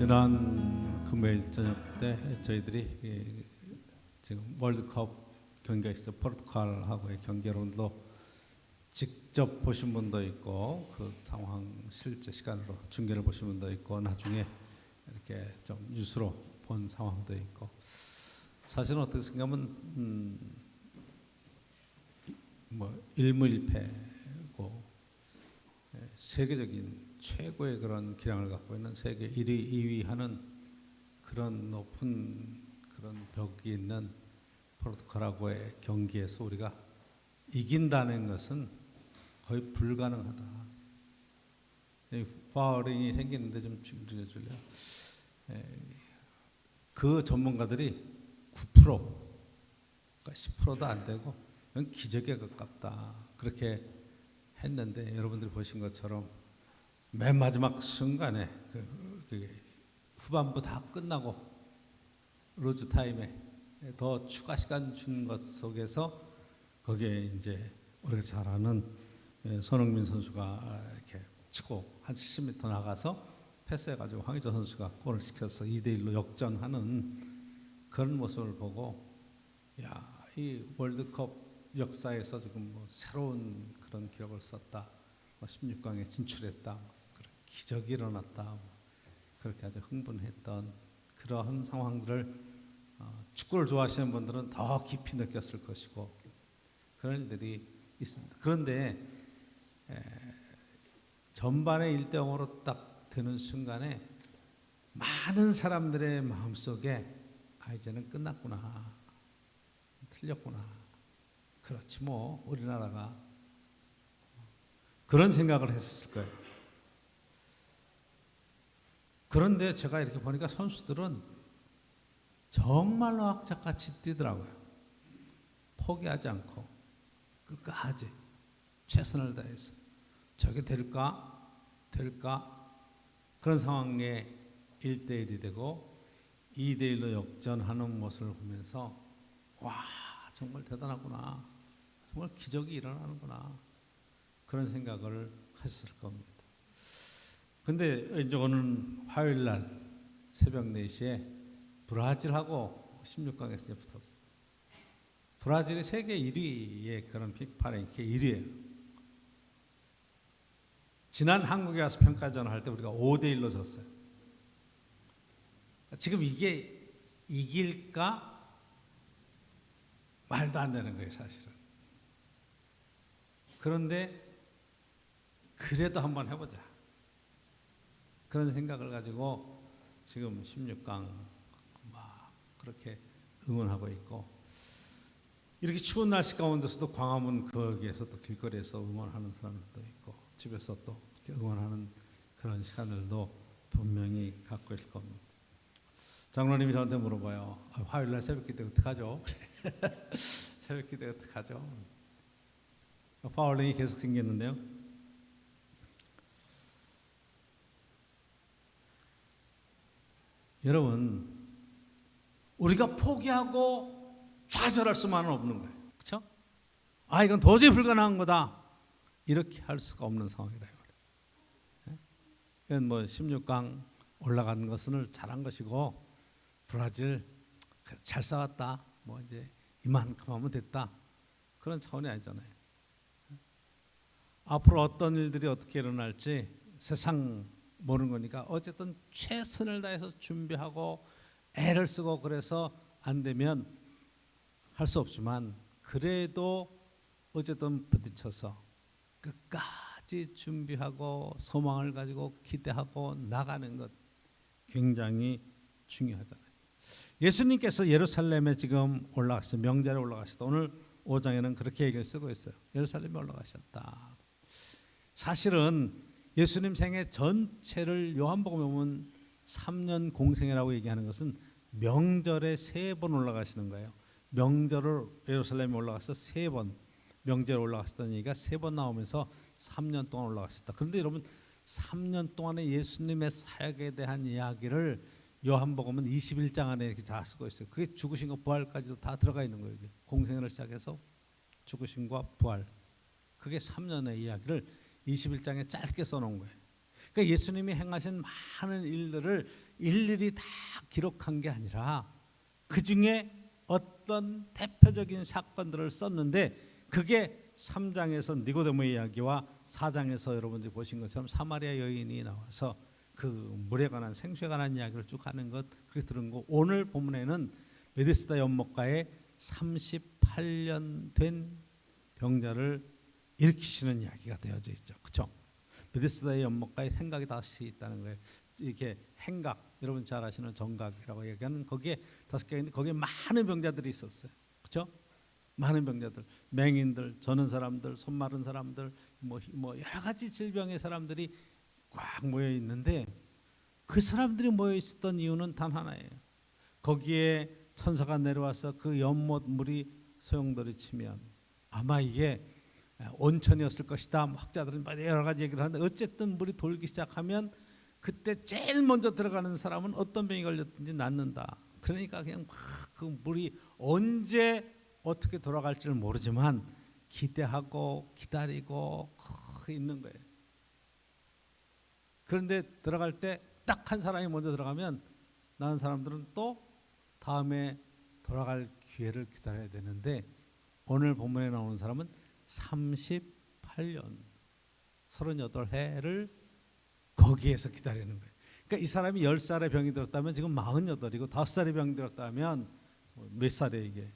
지난 금요일 저녁 때 저희들이 지금 월드컵 경기가 있어 포르투갈하고의 경기론도 직접 보신 분도 있고 그 상황 실제 시간으로 중계를 보신 분도 있고 나중에 이렇게 좀 뉴스로 본 상황도 있고 사실은 어떻게 생각하면 뭐 일무일패고 세계적인 최고의 그런 기량을 갖고 있는 세계 1위, 2위 하는 그런 높은 그런 벽이 있는 포르투갈하고의 경기에서 우리가 이긴다는 것은 거의 불가능하다. 파울링이 생기는데 좀 줄여줄래요? 그 전문가들이 9%, 그러니까 10%도 안 되고 이건 기적에 가깝다. 그렇게 했는데 여러분들이 보신 것처럼 맨 마지막 순간에 후반부 다 끝나고 루즈 타임에 더 추가 시간 준 것 속에서 거기에 이제 우리가 잘 아는 손흥민 선수가 이렇게 치고 한 70m 나가서 패스해가지고 황의조 선수가 골을 시켜서 2대1로 역전하는 그런 모습을 보고 야, 이 월드컵 역사에서 지금 뭐 새로운 그런 기록을 썼다. 16강에 진출했다. 기적이 일어났다. 그렇게 아주 흥분했던 그러한 상황들을 축구를 좋아하시는 분들은 더 깊이 느꼈을 것이고 그런 일들이 있습니다. 그런데 전반에 1대0으로 딱 되는 순간에 많은 사람들의 마음속에 이제는 끝났구나. 틀렸구나. 그렇지 뭐 우리나라가 그런 생각을 했을 거예요. 그런데 제가 이렇게 보니까 선수들은 정말로 악착같이 뛰더라고요. 포기하지 않고 끝까지 최선을 다해서 저게 될까 그런 상황에 1대1이 되고 2대1로 역전하는 모습을 보면서 와 정말 대단하구나. 정말 기적이 일어나는구나. 그런 생각을 하셨을 겁니다. 근데 이제 오늘 화요일 날 새벽 4시에 브라질하고 16강에서 이제 붙었어요. 브라질이 세계 1위의 그런 피파 랭킹 1위예요. 지난 한국에 와서 평가전을 할 때 우리가 5대1로 졌어요. 지금 이게 이길까 말도 안 되는 거예요, 사실은. 그런데 그래도 한번 해보자. 그런 생각을 가지고 지금 16강 막 그렇게 응원하고 있고 이렇게 추운 날씨 가운데서도 광화문 거기에서 또 길거리에서 응원하는 사람들도 있고 집에서 또 이렇게 응원하는 그런 시간들도 분명히 갖고 있을 겁니다. 장로님이 저한테 물어봐요. 화요일 날 새벽기도 어떡하죠? 새벽기도 어떡하죠? 파울링이 계속 생겼는데요. 여러분, 우리가 포기하고 좌절할 수만은 없는 거예요. 그렇죠? 이건 도저히 불가능한 거다. 이렇게 할 수가 없는 상황이다. 이건 뭐 16강 올라간 것은 잘한 것이고 브라질 잘 싸웠다. 뭐 이제 이만큼 하면 됐다. 그런 차원이 아니잖아요. 앞으로 어떤 일들이 어떻게 일어날지 세상 모르는 거니까 어쨌든 최선을 다해서 준비하고 애를 쓰고 그래서 안 되면 할 수 없지만 그래도 어쨌든 부딪혀서 끝까지 준비하고 소망을 가지고 기대하고 나가는 것 굉장히 중요하잖아요. 예수님께서 예루살렘에 지금 올라가셨어요. 명절에 올라가셨다. 오늘 5장에는 그렇게 얘기를 쓰고 있어요. 예루살렘에 올라가셨다. 사실은 예수님 생애 전체를 요한복음에 보면 3년 공생이라고 얘기하는 것은 명절에 3번 올라가시는 거예요. 명절을 예루살렘에 올라가서 3번 명절에 올라가셨다는 얘기가 3번 나오면서 3년 동안 올라가셨다. 그런데 여러분 3년 동안의 예수님의 사역에 대한 이야기를 요한복음은 21장 안에 이렇게 다 쓰고 있어요. 그게 죽으신 것 부활까지도 다 들어가 있는 거예요. 공생을 시작해서 죽으심과 부활. 그게 3년의 이야기를 21장에 짧게 써놓은 거예요. 그러니까 예수님이 행하신 많은 일들을 일일이 다 기록한 게 아니라 그 중에 어떤 대표적인 사건들을 썼는데 그게 3장에서 니고데모의 이야기와 4장에서 여러분들이 보신 것처럼 사마리아 여인이 나와서 그 물에 관한 생수에 관한 이야기를 쭉 하는 것 그렇게 들은 거. 오늘 본문에는 베데스다 연못가에 38년 된 병자를 일으키시는 이야기가 되어져 있죠. 그렇죠? 베데스다의 연못가에 행각이 다시 있다는 거예요. 이렇게 행각, 여러분 잘 아시는 정각이라고 얘기하는 거기에 5개인데 거기에 많은 병자들이 있었어요. 그렇죠? 많은 병자들, 맹인들, 저는 사람들, 손 마른 사람들, 뭐 여러 가지 질병의 사람들이 꽉 모여 있는데 그 사람들이 모여 있었던 이유는 단 하나예요. 거기에 천사가 내려와서 그 연못 물이 소용돌이 치면 아마 이게 온천이었을 것이다. 학자들은 여러 가지 얘기를 하는데 어쨌든 물이 돌기 시작하면 그때 제일 먼저 들어가는 사람은 어떤 병이 걸렸든지 낫는다. 그러니까 그냥 막 그 물이 언제 어떻게 돌아갈지를 모르지만 기대하고 기다리고 있는 거예요. 그런데 들어갈 때 딱 한 사람이 먼저 들어가면 나은 사람들은 또 다음에 돌아갈 기회를 기다려야 되는데 오늘 본문에 나오는 사람은 38년 38해를 거기에서 기다리는 거예요. 그러니까 이 사람이 10살에 병이 들었다면 지금 48이고 5살에 병이 들었다면 몇 살에 이게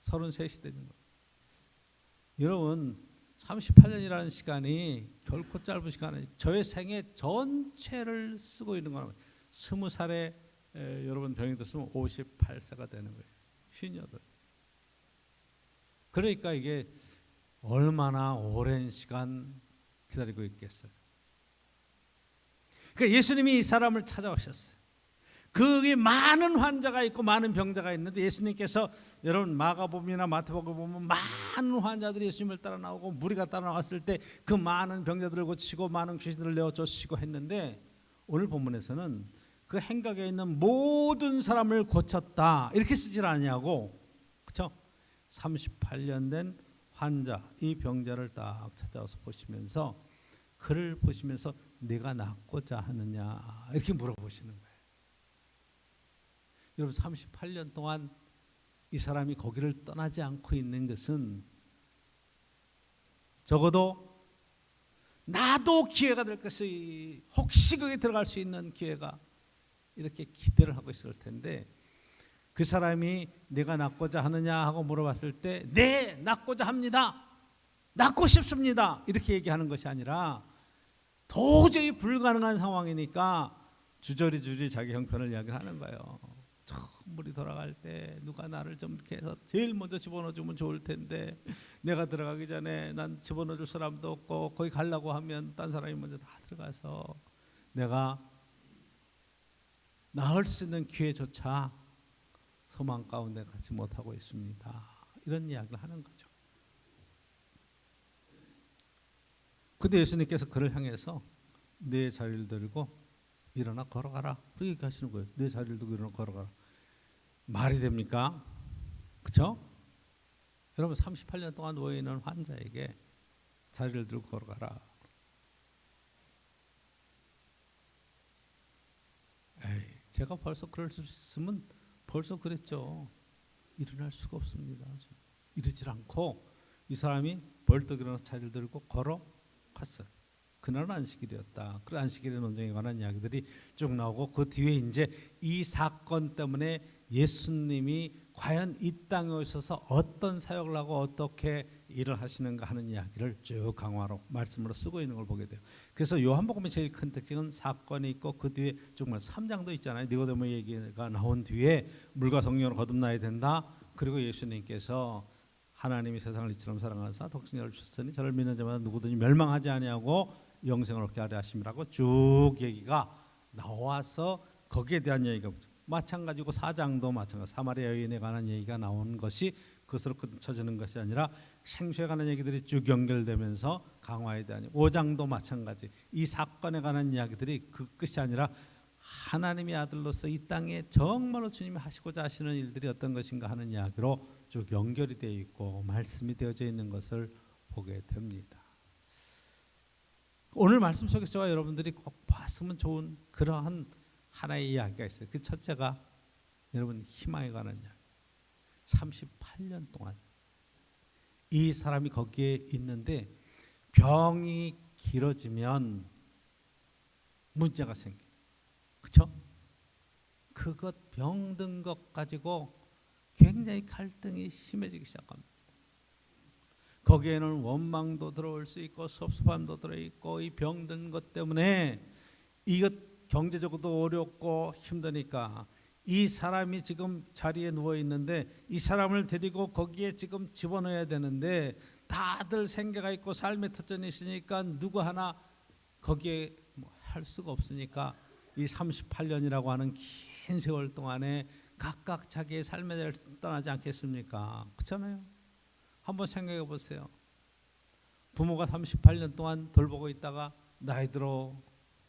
33이 되는 거예요. 여러분 38년이라는 시간이 결코 짧은 시간 아니에요. 저의 생애 전체를 쓰고 있는 거란 말이에요. 20살에 여러분 병이 들었으면 58세가 되는 거예요. 58. 그러니까 이게 얼마나 오랜 시간 기다리고 있겠어요. 그러니까 예수님이 이 사람을 찾아오셨어요. 거기 많은 환자가 있고 많은 병자가 있는데 예수님께서 여러분 마가복음이나 마태복음 보면 많은 환자들이 예수님을 따라 나오고 무리가 따라 나왔을 때 그 많은 병자들을 고치고 많은 귀신들을 내어 쫓으시고 했는데 오늘 본문에서는 그 행각에 있는 모든 사람을 고쳤다 이렇게 쓰질 않냐고. 그렇죠? 38년 된 환자 이 병자를 딱 찾아와서 보시면서 그를 보시면서 네가 낫고자 하느냐 이렇게 물어보시는 거예요. 여러분 38년 동안 이 사람이 거기를 떠나지 않고 있는 것은 적어도 나도 기회가 될 것이 혹시 거기에 들어갈 수 있는 기회가 이렇게 기대를 하고 있을 텐데 그 사람이 네가 낫고자 하느냐 하고 물어봤을 때 네 낫고자 합니다. 낫고 싶습니다. 이렇게 얘기하는 것이 아니라 도저히 불가능한 상황이니까 주저리 자기 형편을 이야기하는 거예요. 물이 돌아갈 때 누가 나를 좀 이렇게 해서 제일 먼저 집어넣어주면 좋을 텐데 내가 들어가기 전에 난 집어넣어줄 사람도 없고 거기 가려고 하면 딴 사람이 먼저 다 들어가서 내가 나을 수 있는 기회조차 소망 가운데 갖지 못하고 있습니다. 이런 이야기를 하는 거죠. 그때 예수님께서 그를 향해서 내 자리를 들고 일어나 걸어가라. 그렇게 얘기하시는 거예요. 내 자리를 들고 일어나 걸어가라. 말이 됩니까? 그렇죠? 여러분 38년 동안 누워있는 환자에게 자리를 들고 걸어가라. 에이, 제가 벌써 그럴 수 있으면 벌써 그랬죠. 일어날 수가 없습니다. 이러질 않고 이 사람이 벌떡 일어나서 자리를 들고 걸어갔어요. 그날은 안식일이었다. 그 안식일의 논쟁에 관한 이야기들이 쭉 나오고 그 뒤에 이제 이 사건 때문에 예수님이 과연 이 땅에 오셔서 어떤 사역을 하고 어떻게 일을 하시는가 하는 이야기를 쭉 강화로 말씀으로 쓰고 있는 걸 보게 돼요. 그래서 요한복음의 제일 큰 특징은 사건이 있고 그 뒤에 정말 3장도 있잖아요. 니고데모 얘기가 나온 뒤에 물과 성령으로 거듭나야 된다. 그리고 예수님께서 하나님이 세상을 이처럼 사랑하사 독생자를 주셨으니 저를 믿는 자마다 누구든지 멸망하지 아니하고 영생을 얻게 하려 하심이라고 쭉 얘기가 나와서 거기에 대한 얘기가 마찬가지고 4장도 마찬가지 사마리아 여인에 관한 얘기가 나온 것이 그것으로 끝쳐지는 것이 아니라 생수에 관한 얘기들이 쭉 연결되면서 강화에 대한 5장도 마찬가지 이 사건에 관한 이야기들이 그 끝이 아니라 하나님의 아들로서 이 땅에 정말로 주님이 하시고자 하시는 일들이 어떤 것인가 하는 이야기로 쭉 연결이 되어 있고 말씀이 되어져 있는 것을 보게 됩니다. 오늘 말씀 속에서 저와 여러분들이 꼭 봤으면 좋은 그러한 하나의 이야기가 있어요. 그 첫째가 여러분 희망에 관한 이야기. 38년 동안 이 사람이 거기에 있는데 병이 길어지면 문제가 생겨요. 그렇죠? 그것 병든 것 가지고 굉장히 갈등이 심해지기 시작합니다. 거기에는 원망도 들어올 수 있고 섭섭함도 들어있고 이 병든 것 때문에 이것 경제적으로도 어렵고 힘드니까 이 사람이 지금 자리에 누워 있는데 이 사람을 데리고 거기에 지금 집어넣어야 되는데 다들 생계가 있고 삶의 터전이 있으니까 누구 하나 거기에 할 수가 없으니까 이 38년이라고 하는 긴 세월 동안에 각각 자기의 삶에 대해서 떠나지 않겠습니까? 그렇잖아요. 한번 생각해 보세요. 부모가 38년 동안 돌보고 있다가 나이 들어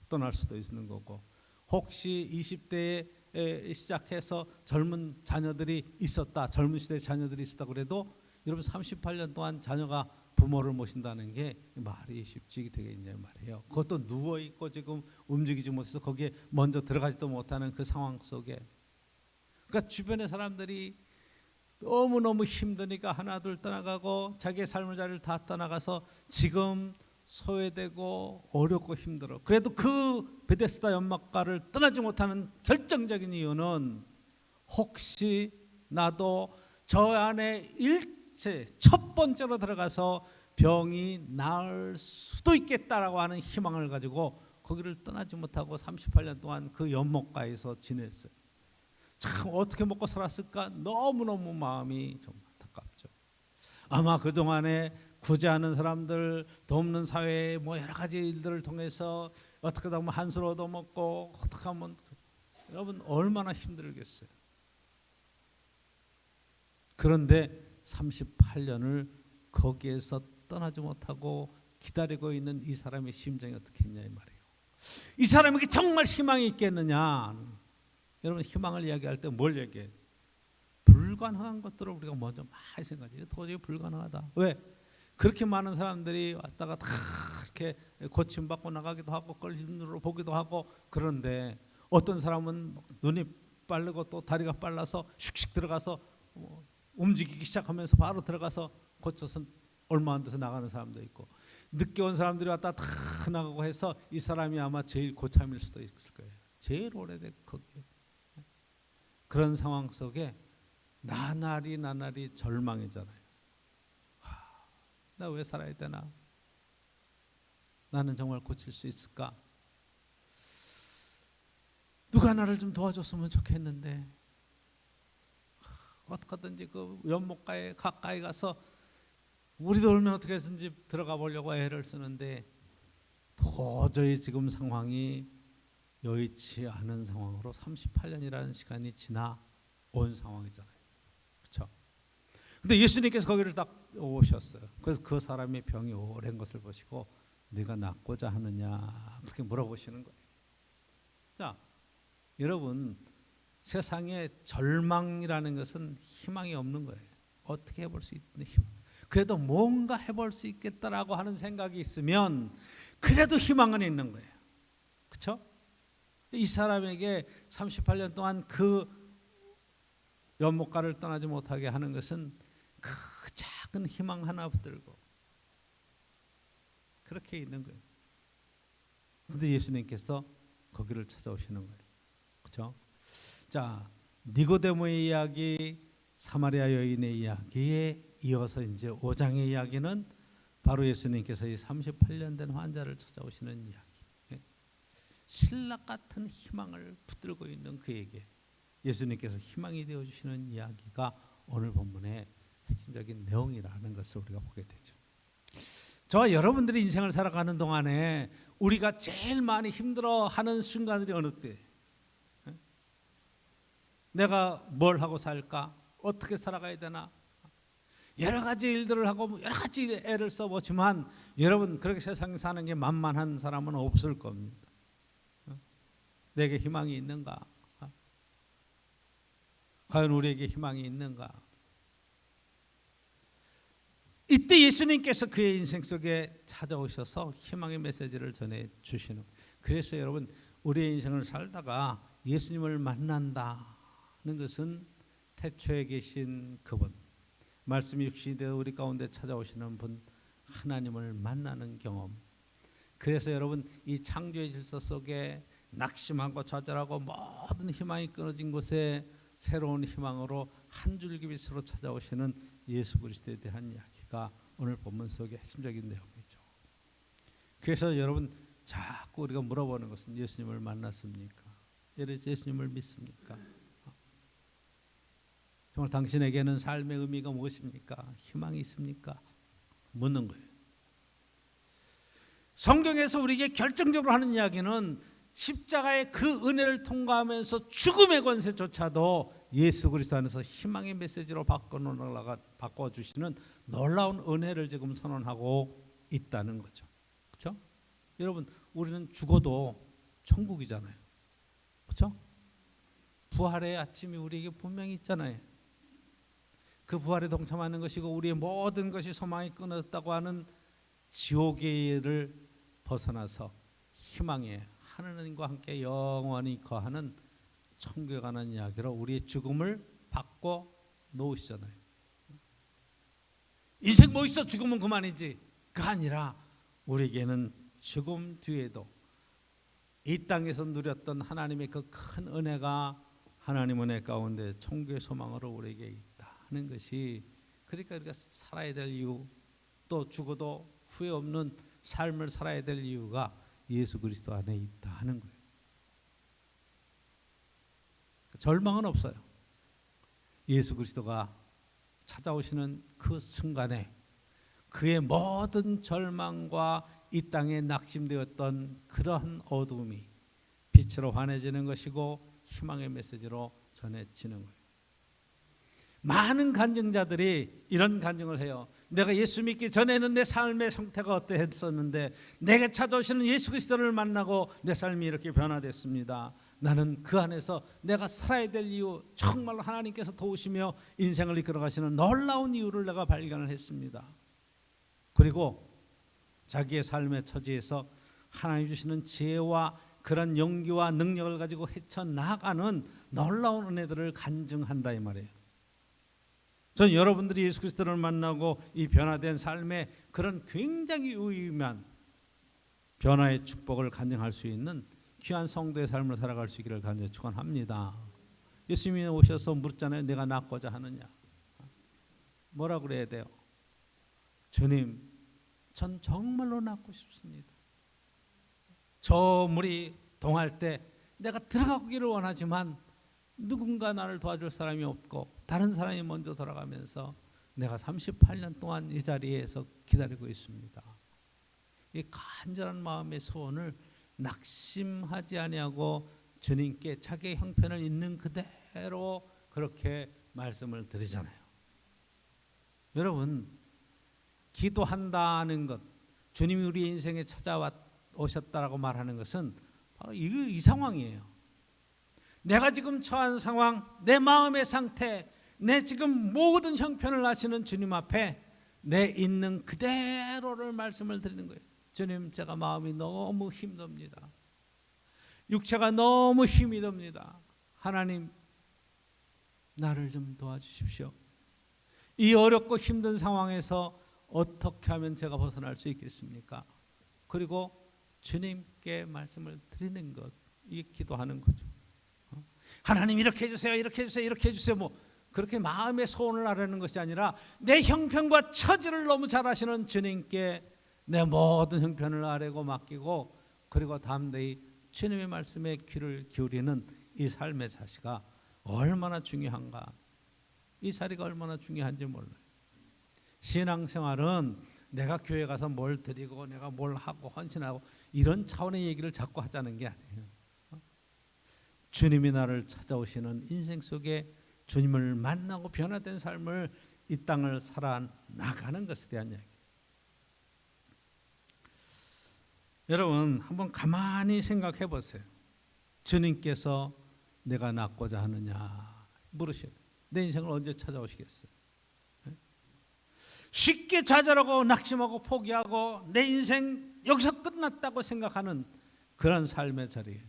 떠날 수도 있는 거고, 혹시 20대에 시작해서 젊은 자녀들이 있었다, 젊은 시대에 자녀들이 있었다 그래도 여러분 38년 동안 자녀가 부모를 모신다는 게 말이 쉽지 되겠냐 말이에요. 그것도 누워 있고 지금 움직이지 못해서 거기에 먼저 들어가지도 못하는 그 상황 속에, 그러니까 주변의 사람들이 너무너무 힘드니까 하나 둘 떠나가고 자기의 삶의 자리를 다 떠나가서 지금 소외되고 어렵고 힘들어. 그래도 그 베데스다 연못가를 떠나지 못하는 결정적인 이유는 혹시 나도 저 안에 일체 첫 번째로 들어가서 병이 나을 수도 있겠다라고 하는 희망을 가지고 거기를 떠나지 못하고 38년 동안 그 연못가에서 지냈어요. 참 어떻게 먹고 살았을까 너무너무 마음이 좀 안타깝죠. 아마 그동안에 구제하는 사람들, 돕는 사회 여러 가지 일들을 통해서 어떻게 하면 한술 얻어먹고 어떻게 하면 여러분 얼마나 힘들겠어요. 그런데 38년을 거기에서 떠나지 못하고 기다리고 있는 이 사람의 심정이 어떻게 했냐 이 말이에요. 이 사람에게 정말 희망이 있겠느냐. 여러분 희망을 이야기할 때 뭘 얘기해? 불가능한 것들을 우리가 먼저 많이 생각해요. 도저히 불가능하다. 왜? 그렇게 많은 사람들이 왔다가 다 이렇게 고침받고 나가기도 하고 끌린 눈으로 보기도 하고, 그런데 어떤 사람은 눈이 빠르고 또 다리가 빨라서 슉슉 들어가서 움직이기 시작하면서 바로 들어가서 고쳐서 얼마 안 돼서 나가는 사람도 있고, 늦게 온 사람들이 왔다 다 나가고 해서 이 사람이 아마 제일 고참일 수도 있을 거예요. 제일 오래된 거기에. 그런 상황 속에 나날이 절망이잖아요. 나 왜 살아야 되나? 나는 정말 고칠 수 있을까? 누가 나를 좀 도와줬으면 좋겠는데, 어떻게든지 그 연못가에 가까이 가서 우리도 얼면 어떻게 해서든지 들어가 보려고 애를 쓰는데 도저히 지금 상황이 여의치 않은 상황으로 38년이라는 시간이 지나 온 상황이잖아요. 그렇죠? 근데 예수님께서 거기를 딱 오셨어요. 그래서 그 사람의 병이 오랜 것을 보시고 네가 낫고자 하느냐 그렇게 물어보시는 거예요. 자, 여러분 세상에 절망이라는 것은 희망이 없는 거예요. 어떻게 해볼 수 있는 희망. 그래도 뭔가 해볼 수 있겠다라고 하는 생각이 있으면 그래도 희망은 있는 거예요. 그렇죠? 이 사람에게 38년 동안 그 연못가를 떠나지 못하게 하는 것은 그 작은 희망 하나 붙들고 그렇게 있는 거예요. 그런데 예수님께서 거기를 찾아오시는 거예요. 그렇죠? 자, 니고데모의 이야기, 사마리아 여인의 이야기에 이어서 이제 5장의 이야기는 바로 예수님께서 이 38년 된 환자를 찾아오시는 이야기. 신락 같은 희망을 붙들고 있는 그에게 예수님께서 희망이 되어주시는 이야기가 오늘 본문의 핵심적인 내용이라는 것을 우리가 보게 되죠. 저와 여러분들이 인생을 살아가는 동안에 우리가 제일 많이 힘들어하는 순간들이 어느 때? 내가 뭘 하고 살까? 어떻게 살아가야 되나? 여러 가지 일들을 하고 여러 가지 애를 써보지만 여러분 그렇게 세상에 사는 게 만만한 사람은 없을 겁니다. 내게 희망이 있는가? 과연 우리에게 희망이 있는가? 이때 예수님께서 그의 인생 속에 찾아오셔서 희망의 메시지를 전해 주시는 거예요. 그래서 여러분, 우리의 인생을 살다가 예수님을 만난다는 것은 태초에 계신 그분, 말씀이 육신이 되어 우리 가운데 찾아오시는 분, 하나님을 만나는 경험. 그래서 여러분, 이 창조의 질서 속에 낙심하고 좌절하고 모든 희망이 끊어진 곳에 새로운 희망으로 한 줄기 빛으로 찾아오시는 예수 그리스도에 대한 이야기가 오늘 본문 속의 핵심적인 내용이죠. 그래서 여러분, 자꾸 우리가 물어보는 것은 예수님을 만났습니까? 예수님을 믿습니까? 정말 당신에게는 삶의 의미가 무엇입니까? 희망이 있습니까? 묻는 거예요. 성경에서 우리에게 결정적으로 하는 이야기는 십자가의 그 은혜를 통과하면서 죽음의 권세조차도 예수 그리스도 안에서 희망의 메시지로 바꿔주시는 놀라운 은혜를 지금 선언하고 있다는 거죠. 그렇죠? 여러분, 우리는 죽어도 천국이잖아요. 그렇죠? 부활의 아침이 우리에게 분명히 있잖아요. 그 부활에 동참하는 것이고 우리의 모든 것이 소망이 끊어졌다고 하는 지옥의 일을 벗어나서 희망의 하느님과 함께 영원히 거하는 천국에 관한 이야기로 우리의 죽음을 바꿔 놓으시잖아요. 인생 뭐 있어? 죽으면 그만이지. 그가 아니라 우리에게는 죽음 뒤에도 이 땅에서 누렸던 하나님의 그 큰 은혜가 하나님 은혜 가운데 천국의 소망으로 우리에게 있다 하는 것이, 그러니까 우리가 살아야 될 이유, 또 죽어도 후회 없는 삶을 살아야 될 이유가 예수 그리스도 안에 있다 하는 거예요. 절망은 없어요. 예수 그리스도가 찾아오시는 그 순간에 그의 모든 절망과 이 땅에 낙심되었던 그러한 어두움이 빛으로 환해지는 것이고 희망의 메시지로 전해지는 거예요. 많은 간증자들이 이런 간증을 해요. 내가 예수 믿기 전에는 내 삶의 상태가 어떠했었는데 내게 찾아오시는 예수 그리스도를 만나고 내 삶이 이렇게 변화됐습니다. 나는 그 안에서 내가 살아야 될 이유, 정말로 하나님께서 도우시며 인생을 이끌어 가시는 놀라운 이유를 내가 발견을 했습니다. 그리고 자기의 삶의 처지에서 하나님 주시는 지혜와 그런 용기와 능력을 가지고 헤쳐나가는 놀라운 은혜들을 간증한다 이 말이에요. 전 여러분들이 예수 그리스도를 만나고 이 변화된 삶의 그런 굉장히 유의미한 변화의 축복을 간증할 수 있는 귀한 성도의 삶을 살아갈 수 있기를 간절히 축원합니다. 예수님이 오셔서 묻잖아요. 내가 낫고자 하느냐? 뭐라 그래야 돼요? 주님, 전 정말로 낫고 싶습니다. 저 물이 동할 때 내가 들어가기를 원하지만 누군가 나를 도와줄 사람이 없고 다른 사람이 먼저 돌아가면서 내가 38년 동안 이 자리에서 기다리고 있습니다. 이 간절한 마음의 소원을 낙심하지 아니하고 주님께 자기의 형편을 있는 그대로 그렇게 말씀을 드리잖아요. 여러분, 기도한다는 것, 주님이 우리 인생에 찾아오셨다라고 말하는 것은 바로 이 상황이에요. 내가 지금 처한 상황, 내 마음의 상태, 내 지금 모든 형편을 아시는 주님 앞에 내 있는 그대로를 말씀을 드리는 거예요. 주님, 제가 마음이 너무 힘듭니다. 육체가 너무 힘이 듭니다. 하나님, 나를 좀 도와주십시오. 이 어렵고 힘든 상황에서 어떻게 하면 제가 벗어날 수 있겠습니까? 그리고 주님께 말씀을 드리는 것, 이게 기도하는 거죠. 하나님 이렇게 해주세요, 이렇게 해주세요, 이렇게 해주세요. 뭐 그렇게 마음의 소원을 아뢰는 것이 아니라 내 형편과 처지를 너무 잘 아시는 주님께 내 모든 형편을 아뢰고 맡기고, 그리고 담대히 주님의 말씀에 귀를 기울이는 이 삶의 자세가 얼마나 중요한가. 이 자리가 얼마나 중요한지 몰라요. 신앙생활은 내가 교회 가서 뭘 드리고 내가 뭘 하고 헌신하고 이런 차원의 얘기를 자꾸 하자는 게 아니에요. 주님이 나를 찾아오시는 인생 속에 주님을 만나고 변화된 삶을, 이 땅을 살아나가는 것에 대한 이야기. 여러분, 한번 가만히 생각해 보세요. 주님께서 내가 낫고자 하느냐 물으셔요. 내 인생을 언제 찾아오시겠어요? 쉽게 좌절하고 낙심하고 포기하고 내 인생 여기서 끝났다고 생각하는 그런 삶의 자리에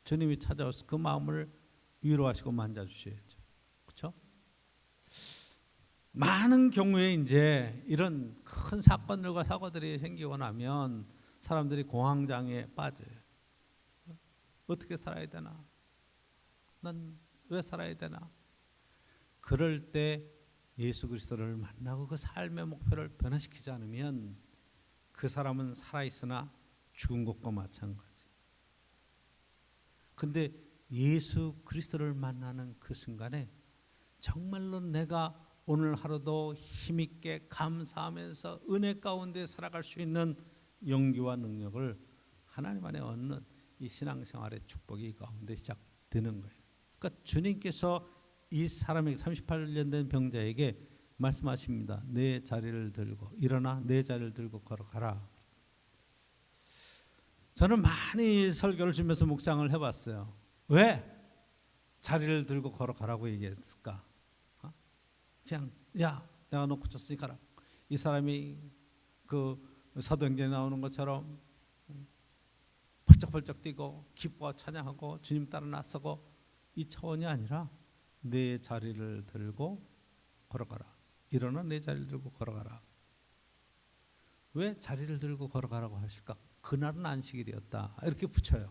주님이 찾아와서 그 마음을 위로하시고 만져주셔야죠. 그렇죠? 많은 경우에 이제 이런 큰 사건들과 사고들이 생기고 나면 사람들이 공황장애에 빠져요. 어떻게 살아야 되나? 난 왜 살아야 되나? 그럴 때 예수 그리스도를 만나고 그 삶의 목표를 변화시키지 않으면 그 사람은 살아있으나 죽은 것과 마찬가지. 근데 예수 그리스도를 만나는 그 순간에 정말로 내가 오늘 하루도 힘있게 감사하면서 은혜 가운데 살아갈 수 있는 용기와 능력을 하나님 안에 얻는 이 신앙생활의 축복이 가운데 시작되는 거예요. 그러니까 주님께서 이 사람에게 38년 된 병자에게 말씀하십니다. 내 자리를 들고 일어나 내 자리를 들고 걸어가라. 저는 많이 설교를 주면서 묵상을 해봤어요. 왜 자리를 들고 걸어가라고 얘기했을까? 그냥 야 내가 놓고 줬으니 가라. 이 사람이 그 사도행전에 나오는 것처럼 펄쩍펄쩍 뛰고 기뻐 찬양하고 주님 따라 나서고 이 차원이 아니라 내 자리를 들고 걸어가라. 일어나 내 자리를 들고 걸어가라. 왜 자리를 들고 걸어가라고 하실까? 그날은 안식일이었다. 이렇게 붙여요.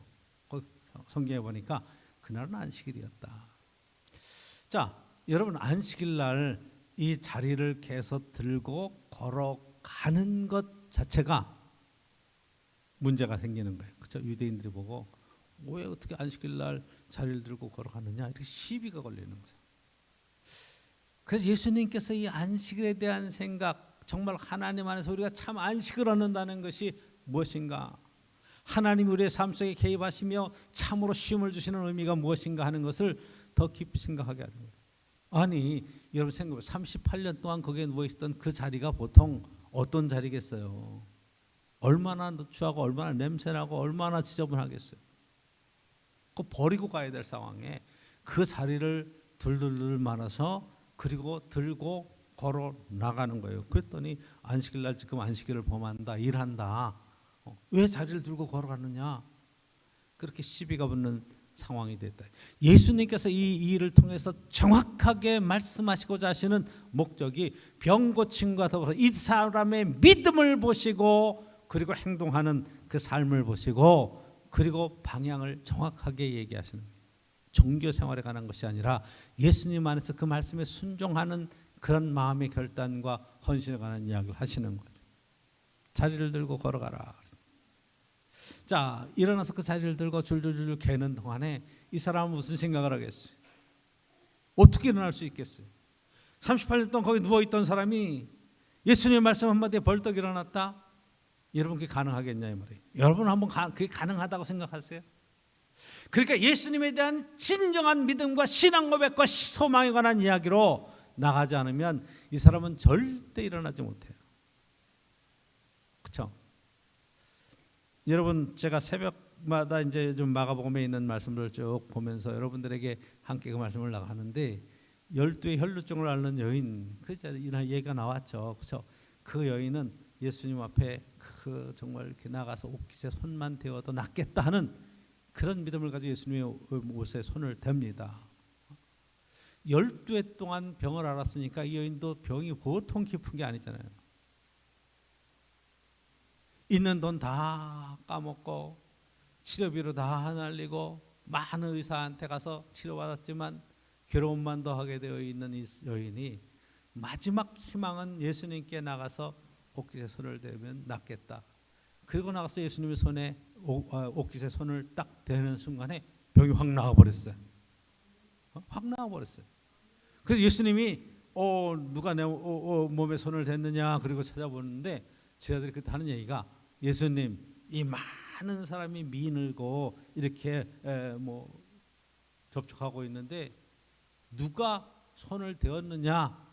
성경에 보니까 그날은 안식일이었다. 자, 여러분 안식일 날 이 자리를 계속 들고 걸어가는 것 자체가 문제가 생기는 거예요. 그렇죠? 유대인들이 보고 왜 어떻게 안식일 날 자리를 들고 걸어가느냐 이렇게 시비가 걸리는 거죠. 그래서 예수님께서 이 안식일에 대한 생각, 정말 하나님 안에서 우리가 참 안식을 얻는다는 것이 무엇인가, 하나님이 우리의 삶 속에 개입하시며 참으로 쉼을 주시는 의미가 무엇인가 하는 것을 더 깊이 생각하게 하는 거예요. 아니 여러분 생각해 38년 동안 거기에 누워있었던 그 자리가 보통 어떤 자리겠어요? 얼마나 누추하고 얼마나 냄새나고 얼마나 지저분하겠어요. 그 버리고 가야 될 상황에 그 자리를 들들들 말아서 그리고 들고 걸어 나가는 거예요. 그랬더니 안식일 날 지금 안식일을 범한다, 일한다. 왜 자리를 들고 걸어가느냐? 그렇게 시비가 붙는 상황이 됐다. 예수님께서 이 일을 통해서 정확하게 말씀하시고자 하시는 목적이 병 고침과 더불어 이 사람의 믿음을 보시고 그리고 행동하는 그 삶을 보시고 그리고 방향을 정확하게 얘기하시는 거예요. 종교 생활에 관한 것이 아니라 예수님 안에서 그 말씀에 순종하는 그런 마음의 결단과 헌신에 관한 이야기를 하시는 거죠. 자리를 들고 걸어가라. 자, 일어나서 그 자리를 들고 줄줄줄 개는 동안에 이 사람은 무슨 생각을 하겠어요? 어떻게 일어날 수 있겠어요? 38년 동안 거기 누워있던 사람이 예수님의 말씀 한마디에 벌떡 일어났다? 여러분 그게 가능하겠냐 이 말이에요. 여러분 한번 그게 가능하다고 생각하세요? 그러니까 예수님에 대한 진정한 믿음과 신앙 고백과 소망에 관한 이야기로 나가지 않으면 이 사람은 절대 일어나지 못해요. 그렇죠? 여러분 제가 새벽마다 이제 좀 마가복음에 있는 말씀들을 쭉 보면서 여러분들에게 함께 그 말씀을 나가는데 12의 혈루증을 앓는 여인 그 얘기가 나왔죠. 그렇죠? 그 여인은 예수님 앞에 그 정말 이렇게 나가서 옷깃에 손만 대어도 낫겠다 하는 그런 믿음을 가지고 예수님의 옷에 손을 댑니다. 12해 동안 병을 앓았으니까 이 여인도 병이 보통 깊은 게 아니잖아요. 있는 돈 다 까먹고 치료비로 다 날리고 많은 의사한테 가서 치료받았지만 괴로움만 더하게 되어 있는 이 여인이 마지막 희망은 예수님께 나가서 옷깃에 손을 대면 낫겠다. 그리고 나가서 예수님의 손에 옷깃에 손을 딱 대는 순간에 병이 확 나와버렸어요. 확 나와버렸어요. 그래서 예수님이 누가 내 몸에 손을 댔느냐 그리고 찾아보는데 제자들이 그때 하는 얘기가 예수님 이 많은 사람이 미늘고 이렇게 뭐 접촉하고 있는데 누가 손을 대었느냐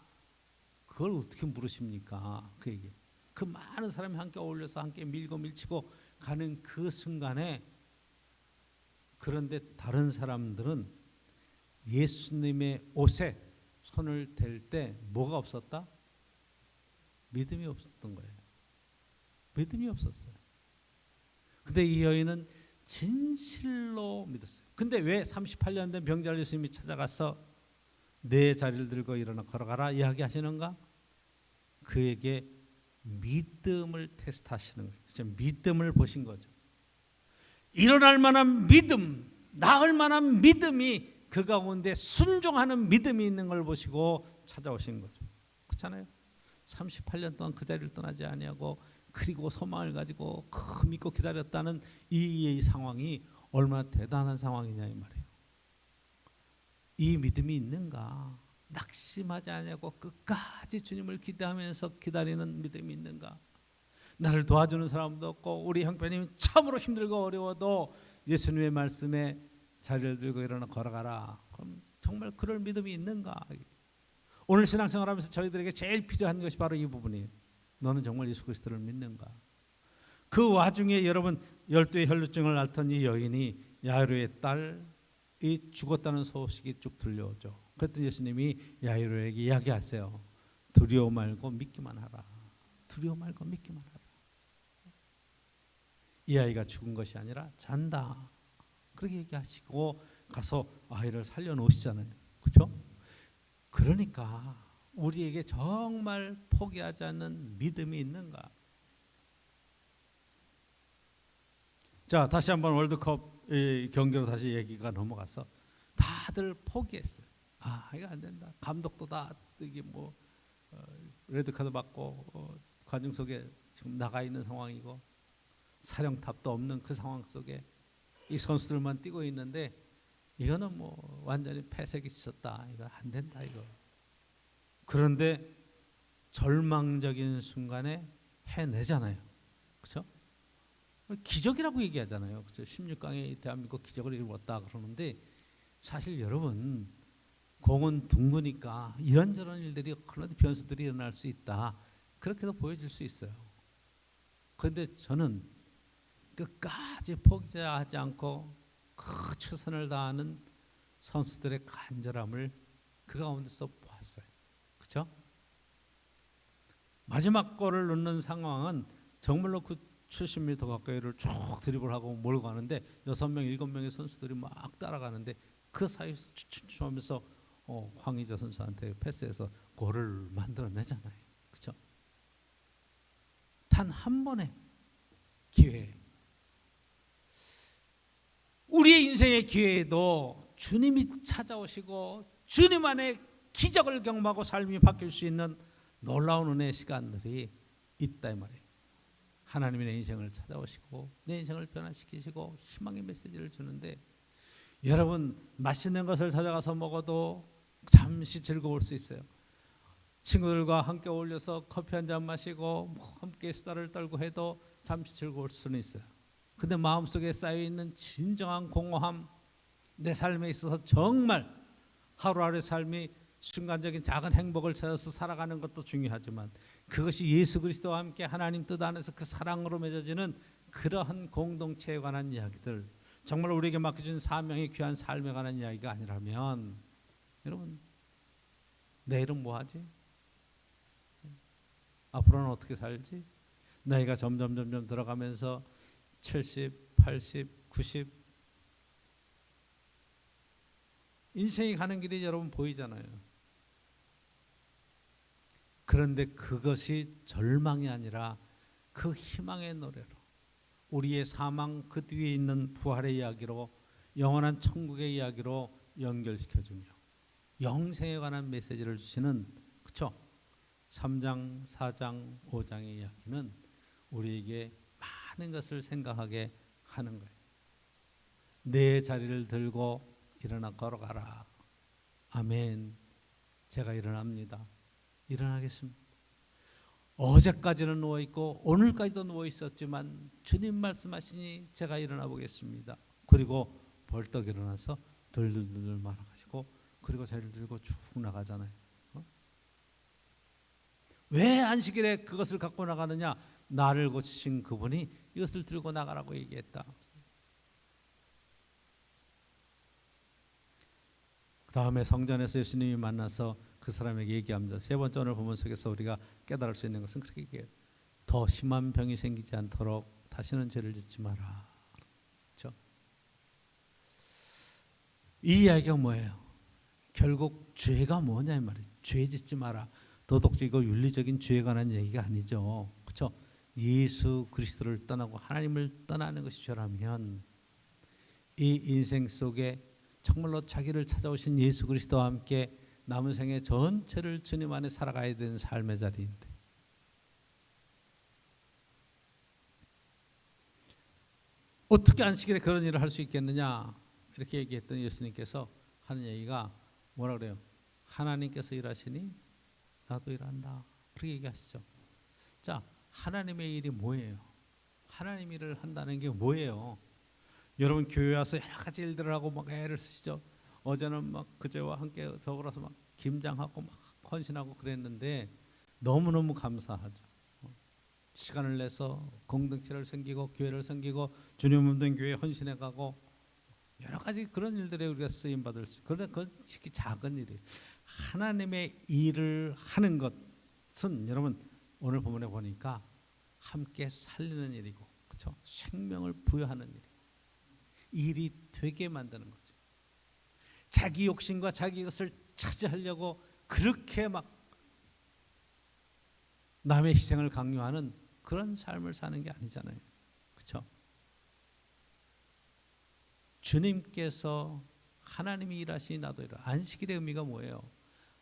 그걸 어떻게 물으십니까? 그 얘기. 그 많은 사람이 함께 어울려서 함께 밀고 밀치고 가는 그 순간에 그런데 다른 사람들은 예수님의 옷에 손을 댈 때 뭐가 없었다? 믿음이 없었던 거예요. 믿음이 없었어요. 근데 이 여인은 진실로 믿었어요. 근데 왜 38년 된 병자를 예수님이 찾아가서 내 자리를 들고 일어나 걸어가라 이야기하시는가? 그에게 믿음을 테스트하시는 거예요. 그렇죠? 믿음을 보신 거죠. 일어날 만한 믿음, 나을 만한 믿음이 그 가운데 순종하는 믿음이 있는 걸 보시고 찾아오신 거죠. 그렇잖아요. 38년 동안 그 자리를 떠나지 아니하고 그리고 소망을 가지고 믿고 기다렸다는 이 상황이 얼마나 대단한 상황이냐 이 말이에요. 이 믿음이 있는가? 낙심하지 않냐고 끝까지 주님을 기대하면서 기다리는 믿음이 있는가? 나를 도와주는 사람도 없고 우리 형편이 참으로 힘들고 어려워도 예수님의 말씀에 자리를 들고 일어나 걸어가라. 그럼 정말 그럴 믿음이 있는가? 오늘 신앙생활하면서 저희들에게 제일 필요한 것이 바로 이 부분이에요. 너는 정말 예수 그리스도를 믿는가? 그 와중에 여러분 12의 혈루증을 앓던 이 여인이 야이로의 딸이 죽었다는 소식이 쭉 들려오죠. 그랬더니 예수님이 야이로에게 이야기하세요. 두려워 말고 믿기만 하라. 두려워 말고 믿기만 하라. 이 아이가 죽은 것이 아니라 잔다. 그렇게 얘기하시고 가서 아이를 살려놓으시잖아요. 그렇죠? 그러니까 우리에게 정말 포기하지 않는 믿음이 있는가? 자, 다시 한번 월드컵 경기로 다시 얘기가 넘어가서 다들 포기했어요. 아, 이거 안 된다. 감독도 다 이게 뭐 레드카드 받고 관중 속에 지금 나가 있는 상황이고 사령탑도 없는 그 상황 속에 이 선수들만 뛰고 있는데 이거는 뭐 완전히 패색이 쳤다. 이거 안 된다 이거. 그런데 절망적인 순간에 해내잖아요. 그렇죠? 기적이라고 얘기하잖아요. 그렇죠? 16강에 대한민국 기적을 이루었다 그러는데 사실 여러분 공은 둥그니까 이런저런 일들이 그런데 변수들이 일어날 수 있다. 그렇게도 보여질 수 있어요. 그런데 저는 끝까지 포기하지 않고 그 최선을 다하는 선수들의 간절함을 그 가운데서 보았어요. 그렇죠? 마지막 골을 넣는 상황은 정말로 그 70m 가까이를 쭉 드리블하고 몰고 가는데 6명, 7명의 선수들이 막 따라가는데 그 사이에서 추춤추춤하면서 황의조 선수한테 패스해서 골을 만들어내잖아요. 그렇죠? 단 한 번의 기회. 우리의 인생의 기회에도 주님이 찾아오시고 주님 안에 기적을 경험하고 삶이 바뀔 수 있는 놀라운 은혜의 시간들이 있다 이 말이에요. 하나님이 내 인생을 찾아오시고 내 인생을 변화시키시고 희망의 메시지를 주는데 여러분 맛있는 것을 찾아가서 먹어도 잠시 즐거울 수 있어요. 친구들과 함께 어울려서 커피 한 잔 마시고 함께 수다를 떨고 해도 잠시 즐거울 수는 있어요. 근데 마음속에 쌓여있는 진정한 공허함, 내 삶에 있어서 정말 하루하루의 삶이 순간적인 작은 행복을 찾아서 살아가는 것도 중요하지만 그것이 예수 그리스도와 함께 하나님 뜻 안에서 그 사랑으로 맺어지는 그러한 공동체에 관한 이야기들, 정말 우리에게 맡겨준 사명의 귀한 삶에 관한 이야기가 아니라면 여러분 내일은 뭐하지? 앞으로는 어떻게 살지? 나이가 점점 들어가면서 70, 80, 90 인생이 가는 길이 여러분 보이잖아요. 그런데 그것이 절망이 아니라 그 희망의 노래로 우리의 사망 그 뒤에 있는 부활의 이야기로 영원한 천국의 이야기로 연결시켜주며 영생에 관한 메시지를 주시는 그렇죠? 3장, 4장, 5장의 이야기는 우리에게 많은 것을 생각하게 하는 거예요. 내 자리를 들고 일어나 걸어가라. 아멘. 제가 일어납니다. 일어나겠습니다. 어제까지는 누워있고 오늘까지도 누워있었지만 주님 말씀하시니 제가 일어나 보겠습니다. 그리고 벌떡 일어나서 들들들 말아가지고 그리고 자리를 들고 쭉 나가잖아요. 왜 안식일에 그것을 갖고 나가느냐? 나를 고치신 그분이 이것을 들고 나가라고 얘기했다. 그 다음에 성전에서 예수님이 만나서 그 사람에게 얘기합니다. 세 번째 오늘 본문 속에서 우리가 깨달을 수 있는 것은 그렇게 얘기해요. 더 심한 병이 생기지 않도록 다시는 죄를 짓지 마라. 그렇죠? 이 이야기가 뭐예요? 결국 죄가 뭐냐 이 말이에요. 죄 짓지 마라. 도덕적이고 윤리적인 죄에 관한 얘기가 아니죠. 그렇죠? 예수 그리스도를 떠나고 하나님을 떠나는 것이 죄라면 이 인생 속에 정말로 자기를 찾아오신 예수 그리스도와 함께 남은 생애 전체를 주님 안에 살아가야 되는 삶의 자리인데 어떻게 안식일에 그런 일을 할 수 있겠느냐 이렇게 얘기했던 예수님께서 하는 얘기가 뭐라 그래요? 하나님께서 일하시니 나도 일한다. 그렇게 얘기하시죠. 자, 하나님의 일이 뭐예요? 하나님 일을 한다는 게 뭐예요? 여러분 교회 와서 여러 가지 일들을 하고 막 애를 쓰시죠. 어제는 막 그제와 함께 더불어서 막 김장하고 막 헌신하고 그랬는데 너무너무 감사하죠. 시간을 내서 공동체를 섬기고 교회를 섬기고 주님 없는 교회 헌신해 가고 여러 가지 그런 일들에 우리가 쓰임 받을 수. 그런데 그건 작은 일이에요. 하나님의 일을 하는 것은 여러분 오늘 본문에 보니까 함께 살리는 일이고, 그렇죠? 생명을 부여하는 일이고, 일이 되게 만드는 거죠. 자기 욕심과 자기 것을 차지하려고 그렇게 막 남의 희생을 강요하는 그런 삶을 사는 게 아니잖아요. 그렇죠? 주님께서 하나님이 일하시니 나도 일하. 안식일의 의미가 뭐예요?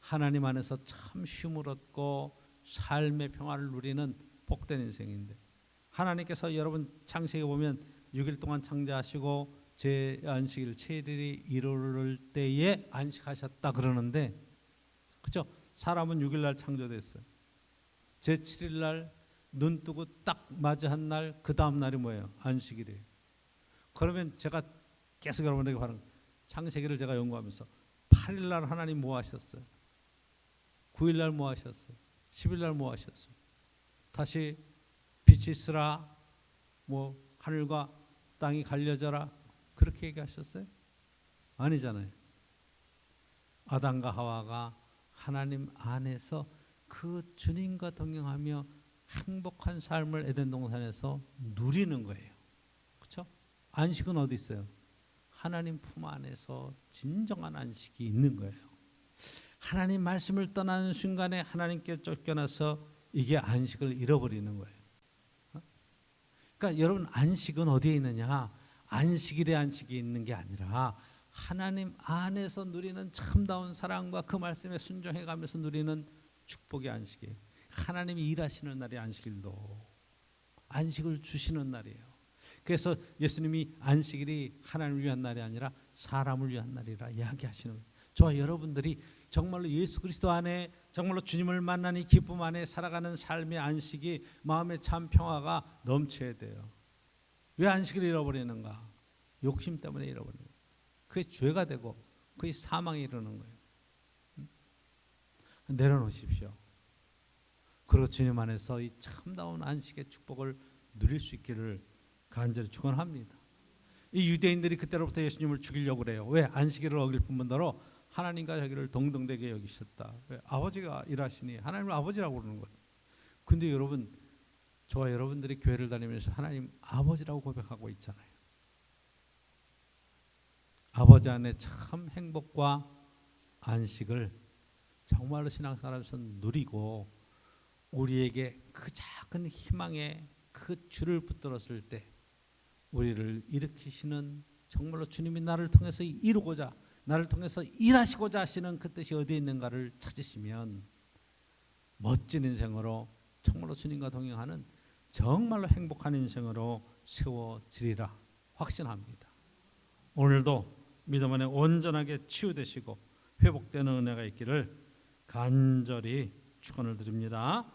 하나님 안에서 참 쉼을 얻고 삶의 평화를 누리는 복된 인생인데 하나님께서 여러분 창세기에 보면 6일 동안 창조하시고 제 안식일 7일이 이루를 때에 안식하셨다 그러는데 그렇죠? 사람은 6일 날 창조됐어요. 제 7일 날 눈 뜨고 딱 맞이한 날 그 다음 날이 뭐예요? 안식일이에요. 그러면 제가 계속 여러분에게 바른 창세기를 제가 연구하면서 8일 날 하나님 뭐 하셨어요? 9일 날 뭐 하셨어요? 10일 날 뭐 하셨어요? 다시 빛이 있으라 뭐 하늘과 땅이 갈려져라 그렇게 얘기하셨어요? 아니잖아요. 아담과 하와가 하나님 안에서 그 주님과 동행하며 행복한 삶을 에덴 동산에서 누리는 거예요. 그렇죠? 안식은 어디 있어요? 하나님 품 안에서 진정한 안식이 있는 거예요. 하나님 말씀을 떠나는 순간에 하나님께 쫓겨나서 이게 안식을 잃어버리는 거예요. 그러니까 여러분 안식은 어디에 있느냐? 안식일에 안식이 있는 게 아니라 하나님 안에서 누리는 참다운 사랑과 그 말씀에 순종해가면서 누리는 축복의 안식이에요. 하나님이 일하시는 날이 안식일도 안식을 주시는 날이에요. 그래서 예수님이 안식일이 하나님을 위한 날이 아니라 사람을 위한 날이라 이야기하시는 거예요. 저와 여러분들이 정말로 예수 그리스도 안에 정말로 주님을 만난 이 기쁨 안에 살아가는 삶의 안식이 마음의 참 평화가 넘쳐야 돼요. 왜 안식을 잃어버리는가? 욕심 때문에 잃어버리는 거예요. 그게 죄가 되고 그게 사망에 이르는 거예요. 내려놓으십시오. 그리고 주님 안에서 이 참다운 안식의 축복을 누릴 수 있기를 간절히 축원합니다. 이 유대인들이 그때로부터 예수님을 죽이려고 그래요. 왜? 안식일을 어길 뿐더러 하나님과 자기를 동등되게 여기셨다. 왜? 아버지가 일하시니 하나님을 아버지라고 부르는 거예요. 근데 여러분 저와 여러분들이 교회를 다니면서 하나님 아버지라고 고백하고 있잖아요. 아버지 안에 참 행복과 안식을 정말로 신앙생활에서 누리고 우리에게 그 작은 희망에 그 줄을 붙들었을 때 우리를 일으키시는 정말로 주님이 나를 통해서 이루고자 나를 통해서 일하시고자 하시는 그 뜻이 어디에 있는가를 찾으시면 멋진 인생으로 정말로 주님과 동행하는 정말로 행복한 인생으로 세워지리라 확신합니다. 오늘도 믿음 안에 온전하게 치유되시고 회복되는 은혜가 있기를 간절히 축원을 드립니다.